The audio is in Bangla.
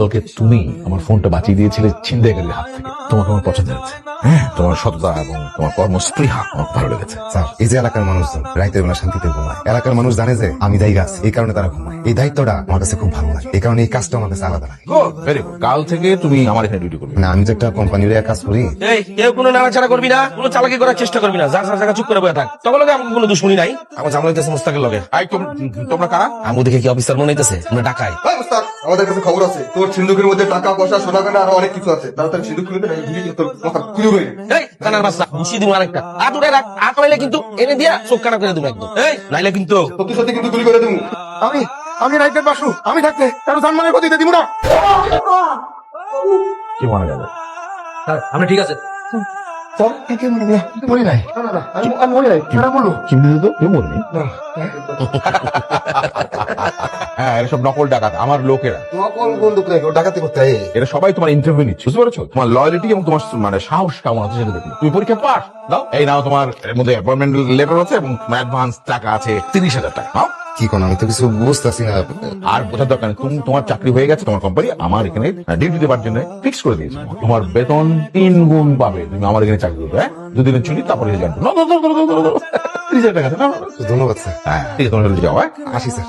তোকে তুমি আমার ফোনটা বাঁচিয়ে দিয়েছিলে ছিনতাইকারীর হাত থেকে। তোমাকে আমার পছন্দ হয়েছে। হ্যাঁ, তোমার সততা এবং তোমার কর্মস্পৃহা আমার ভালো লেগেছে। স্যার, এই যে এলাকার মানুষজন রাইতের বেলা শান্তিতে ঘুমায়, এলাকার মানুষ জানে যে আমি দায়ী আছি, এই কারণে তারা ঘুমায়। এই দায়িত্বটা আমার কাছে খুব ভালো লাগে, এই কারণে এই কাজটা আমার কাছে আলাদা লাগে। Very good. কাল থেকে তুমি আমার এখানে ডিউটি করবে। মানে আমি যে একটা কোম্পানির কাজ করি। এই কেউ কোনো নাড়াচাড়া করবি না, কোনো চালাকি করার চেষ্টা করবি না, যা জায়গা চুপ করে বয়ে থাক। তখন লগে আমাকে কোনো দুশ্মনী নাই, আমার ঝামেলা হইতেছে মুস্তাকের লগে। তোমরা কারা? আমি দেখে কি অফিসার মনে হইতেছে আমরা ডাকাই। আমাদের কাছে খবর আছে তোর সিন্ধুকের মধ্যে টাকা পয়সা সোনা গয়না আরো অনেক কিছু আছে। তাড়াতাড়ি সিন্ধুক খুলে দে, তোর মাথা খুলে রইল। এই কানার বাচ্চা ঘুষি দিব আরেকটা আতুরে রাখ, হাত পাইলে কিন্তু এনে দিয়া চোখ কানা করে দিব একদম। এই নাইলে কিন্তু সত্যি সত্যি কিন্তু গুলি করে দেবো। আমি আমি রাইতের বাসু, আমি থাকতে কারো জানমানের ক্ষতি দিব না। কি মানা যাবে? আমরা ঠিক আছে। মরি নাই, না না না, আমি মরি নাই। কারা বললো? কি বুঝলি তো? কেউ মরনি। হ্যাঁ, এরা সব নকল ডাকাত, আমার লোকেরা। নকল বন্দুক রেখে ডাকাতি করতে হয়। এরা সবাই তোমার ইন্টারভিউ নিচ্ছে, বুঝতে পারছো? তোমার লয়ালিটি এবং তোমার মানে সাহস কেমন আছে সেটা দেখি। তুমি পরীক্ষা পাস দাও, এই নাও তোমার এর মধ্যে অ্যাপয়েন্টমেন্ট লেটার আছে এবং অ্যাডভান্স টাকা আছে 30,000 টাকা। নাও। কি কোন আমি তো কিছু বুঝতেছি না। আর বোঝার দরকার নেই, তুমি তোমার চাকরি হয়ে গেছে, তোমার কোম্পানি আমার এখানে ডিউটি দেওয়ার জন্য ফিক্স করে দিয়েছে। তোমার বেতন 3 গুণ পাবে, তুমি আমার এখানে চাকরি করবে। হ্যাঁ, 2 দিনের ছুটি, তারপরে জানবো 30,000 টাকা আছে। নাও, নাও, নাও। 30,000 টাকা আছে, নাও, নাও। ধন্যবাদ স্যার। হ্যাঁ, ঠিক আছে, তোমরা যাও। হ্যাঁ, আসি স্যার।